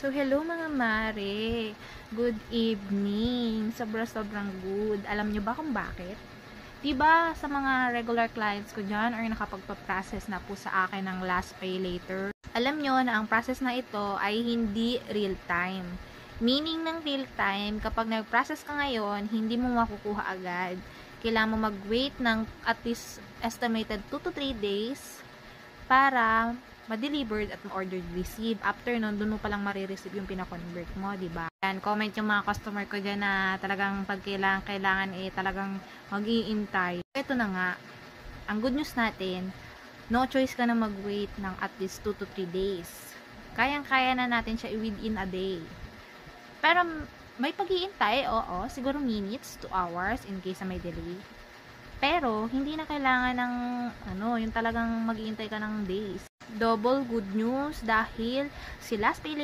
So, hello mga mare. Good evening. Sobrang good. Alam nyo ba kung bakit? Diba sa mga regular clients ko dyan or nakapagpa-process na po sa akin ng last pay later, alam nyo na ang process na ito ay hindi real time. Meaning ng real time, kapag nag-process ka ngayon, hindi mo makukuha agad. Kailangan mo mag-wait ng at least estimated 2 to 3 days para ma-delivered at ma-ordered receive. After nun, dun mo palang marireceive yung pina-convert mo, diba? Yan, comment yung mga customer ko dyan na talagang pag kailangan talagang mag-iintay. Ito na nga, ang good news natin, no choice ka na mag-wait ng at least 2 to 3 days. Kayang-kaya na natin siya within a day. Pero may pag-iintay, oo, siguro minutes, 2 hours in case na may delay. Pero, hindi na kailangan ng, yung talagang mag-iintay ka ng days. Double good news dahil si last pay